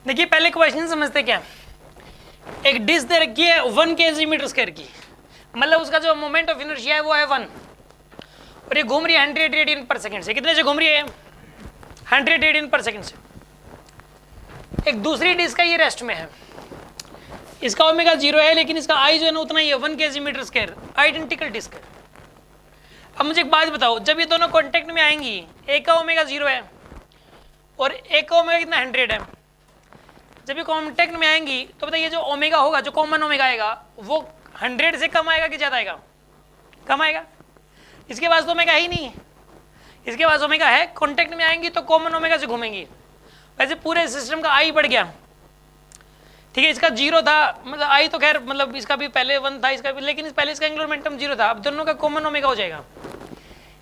देखिए पहले क्वेश्चन समझते क्या, एक डिस्क दे रखी है 1 kg स्क्वायर की, मतलब उसका जो मोमेंट ऑफ इनर्शिया है वो है 1, और ये घूम रही है 100 रेडियन पर सेकंड से। कितने से घूम रही है? 100 रेडियन पर सेकंड से। एक दूसरी डिस्क का ये रेस्ट में है, इसका ओमेगा 0 है, लेकिन इसका आई जो है ना उतना ही है 1 kg स्क्वायर, आइडेंटिकल डिस्क है। अब मुझे एक बात बताओ, जब ये दोनों कॉन्टेक्ट में आएंगी, एक का ओमेगा 0 है और एक का ओमेगा कितना 100 है, जब ये कॉन्टेक्ट में आएंगी तो बताइए जो ओमेगा होगा, जो कॉमन ओमेगा आएगा, वो 100 से कम आएगा कि ज़्यादा आएगा? कम आएगा। इसके पास तो ओमेगा ही नहीं है, इसके पास ओमेगा है, कॉन्टेक्ट में आएंगी तो कॉमन ओमेगा से घूमेंगी। वैसे पूरे सिस्टम का आई बढ़ गया, ठीक है, इसका 0 था, मतलब आई तो खैर मतलब इसका भी पहले 1 था, इसका भी, लेकिन पहले इसका एंगुलर मोमेंटम 0 था, अब दोनों का कॉमन ओमेगा हो जाएगा।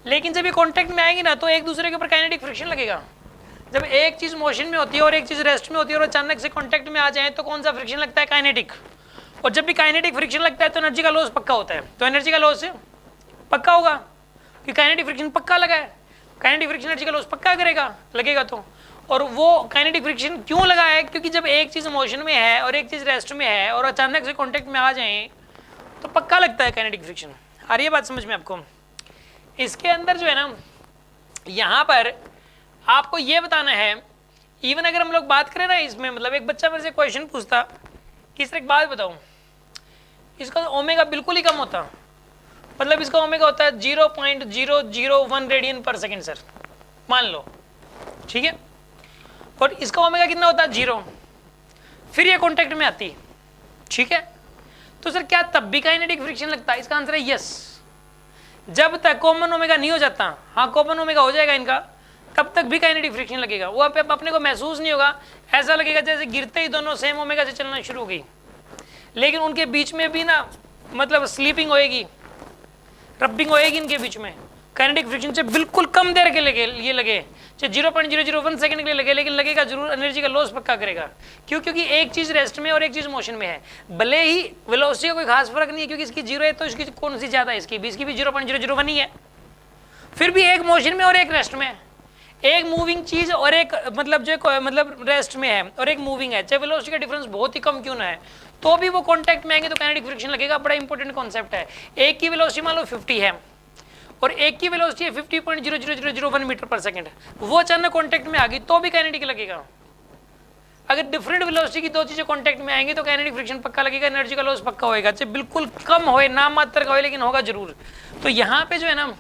लेकिन जब ये कॉन्टेक्ट में आएंगी ना तो एक दूसरे के ऊपर काइनेटिक फ्रिक्शन लगेगा। जब एक चीज मोशन में होती है और एक चीज रेस्ट में होती है और अचानक से कांटेक्ट में आ जाए तो कौन सा फ्रिक्शन लगता है? काइनेटिक। और जब भी काइनेटिक फ्रिक्शन लगता है तो एनर्जी का लॉस पक्का होता है, तो एनर्जी का लॉस पक्का होगा कि काइनेटिक फ्रिक्शन पक्का लगा है, काइनेटिक फ्रिक्शन एनर्जी का लॉस पक्का करेगा, लगेगा तो। और वो काइनेटिक फ्रिक्शन क्यों लगा है? क्योंकि जब एक चीज मोशन में है और एक चीज रेस्ट में है और अचानक से कॉन्टेक्ट में आ जाए तो पक्का लगता है काइनेटिक फ्रिक्शन। आ रही है बात समझ में आपको? इसके अंदर जो है ना, यहाँ पर आपको ये बताना है, इवन अगर हम लोग बात करें ना इसमें, मतलब एक बच्चा मेरे से क्वेश्चन पूछता कि इस तरह एक बात बताऊं, इसका ओमेगा बिल्कुल ही कम होता, मतलब इसका ओमेगा होता है 0.001 रेडियन पर सेकेंड सर, मान लो, ठीक है, और इसका ओमेगा कितना होता है? 0। फिर ये कॉन्टेक्ट में आती, ठीक है, तो सर क्या तब भी काइनेटिक फ्रिक्शन लगता है? इसका आंसर है यस। जब तक कॉमन ओमेगा नहीं हो जाता, हाँ कॉमन ओमेगा हो जाएगा इनका, तब तक भी काइनेटिक फ्रिक्शन लगेगा। वो अपने को महसूस नहीं होगा, ऐसा लगेगा जैसे गिरते ही दोनों सेम ओमेगा से चलना शुरू हो गई, लेकिन उनके बीच में भी ना मतलब स्लीपिंग होएगी, रबिंग होएगी इनके बीच में, काइनेटिक फ्रिक्शन से बिल्कुल कम देर के लिए लगे, चाहे 0.001 सेकंड के लिए लगे, लेकिन लगेगा जरूर, एनर्जी का लॉस पक्का करेगा। क्यों? क्योंकि एक चीज रेस्ट में और एक चीज मोशन में है, भले ही वेलोसिटी का कोई खास फर्क नहीं है, क्योंकि इसकी 0 है तो इसकी कौन सी ज्यादा है? इसकी भी 0.001 ही है, फिर भी एक मोशन में और एक रेस्ट में है, एक मूविंग चीज और एक मतलब जो मतलब रेस्ट में है और एक मूविंग है, चाहे वेलोसिटी का डिफरेंस बहुत ही कम क्यों ना है, तो भी वो कांटेक्ट में आएंगे तो काइनेटिक फ्रिक्शन लगेगा। बड़ा इंपॉर्टेंट कॉन्सेप्ट है। एक की वेलोसिटी मान लो 50 है और एक की वेलोसिटी है 50.00001 मीटर पर सेकंड, वो अचानक कांटेक्ट में आ गई तो भी काइनेटिक लगेगा। अगर डिफरेंट वेलोसिटी की दो चीजें कांटेक्ट में आएंगी तो काइनेटिक फ्रिक्शन पक्का लगेगा, एनर्जी का लॉस पक्का होएगा, चाहे बिल्कुल कम होए, नाम मात्र का होए, लेकिन होगा जरूर। तो यहाँ पे जो है ना,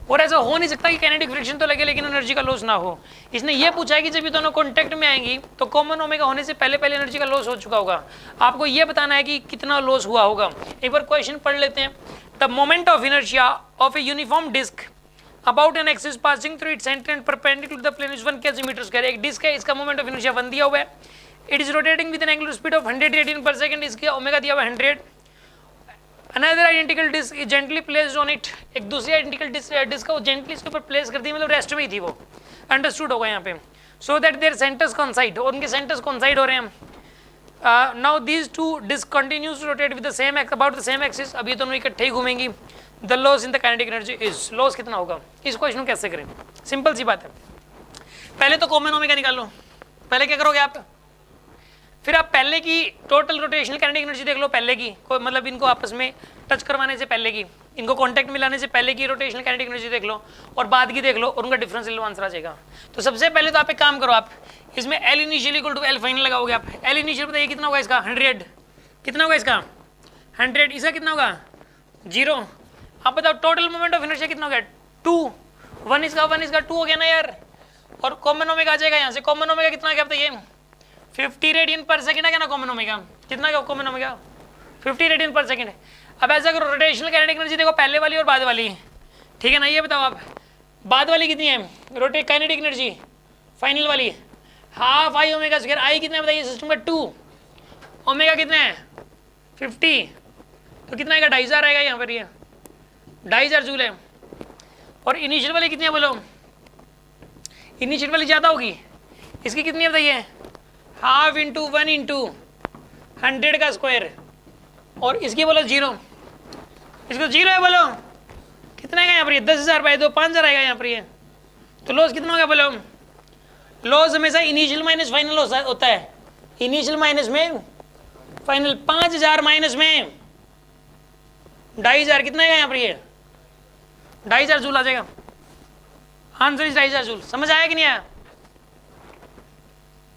और ऐसा हो नहीं सकता कि काइनेटिक फ्रिक्शन तो लगे लेकिन एनर्जी का लॉस ना हो। इसने ये पूछा है कि जब ये दोनों कांटेक्ट में आएंगी तो कॉमन ओमेगा होने से पहले पहले एनर्जी का लॉस हो चुका होगा। आपको ये बताना है कि कितना लॉस हुआ होगा। एक बार क्वेश्चन पढ़ लेते हैं। The moment of inertia of a uniform disc about an axis passing through its centre and perpendicular to the plane is 1 km²। एक डिस्क है, इसका मोमेंट ऑफ इनर्शिया 1 दिया हुआ है, it is rotating with N angular speed of 100 radian पर second, इसका omega दिया हुआ है 100। Another identical disk is gently placed on it। एक दूसरी आइडेंटिकल डिस्क को जेंटली इसके ऊपर प्लेस कर दी, मतलब रेस्ट में ही थी वो, अंडरस्टूड होगा यहाँ पे। So that their centres coincide, और उनके सेंटर्स कॉन्साइड हो रहे हैं। Now these two disc continues to rotate with the same about the same axis. अब ये दोनों इकट्ठे ही घूमेंगी। The loss in the kinetic energy is, loss कितना होगा? इस क्वेश्चन को कैसे करें? सिंपल सी बात है, पहले तो कॉमन ओमेगा निकालो। पहले क्या करोगे आप? फिर आप पहले की टोटल रोटेशनल काइनेटिक एनर्जी देख लो, पहले की कोई मतलब इनको आपस में टच करवाने से पहले की, इनको कांटेक्ट मिलाने से पहले की रोटेशनल काइनेटिक एनर्जी देख लो और बाद की देख लो, और उनका डिफरेंस ले लो, आंसर आ जाएगा। तो सबसे पहले तो आप एक काम करो, आप इसमें L initial equal to L final लगाओगे। आप एल इनिशियल बताइए कितना होगा इसका? 100। कितना होगा इसका? 100। इसका कितना होगा? 0। आप बताओ टोटल मोमेंट ऑफ इनर्शिया कितना हो गया? 2। 1 इसका 2 हो गया ना यार, और कॉमन ओमेगा आ जाएगा यहाँ से। कॉमन ओमेगा कितना गया बताइए? 50 रेडियन पर सेकंड है क्या ना कॉमन ओमेगा? कितना क्या कॉमन ओमेगा? 50 रेडियन पर सेकंड है। अब ऐसा करो, रोटेशनल काइनेटिक एनर्जी देखो, पहले वाली और बाद वाली, ठीक है ना? ये बताओ आप, बाद वाली कितनी है रोटेट काइनेटिक एनर्जी? फाइनल वाली हाफ आई ओमेगा स्क्वायर। आई कितना है बताइए सिस्टम का? 2। ओमेगा कितना है? 50, तो कितना आएगा? 2500 आएगा यहाँ पर, ये 2500 जूल है। और इनिशियल वाली कितनी है बोलो? इनिशियल वाली ज़्यादा होगी, इसकी कितनी है बताइए? हाफ इंटू 1 इंटू 100 का स्क्वायर, और इसकी बोलो 0। इसको 0 है बोलो, कितना आएगा यहाँ पर? 10,000 बाई 2 5000 आएगा यहाँ पर ये। तो लॉस कितना होगा बोलो? लॉस हमेशा इनिशियल माइनस फाइनल होता है, इनिशियल माइनस में फाइनल, 5000 माइनस में 2500, कितना है यहाँ पर? ये 2500 जूल आ जाएगा। Answer is 2500 joule. समझ आया कि नहीं आया?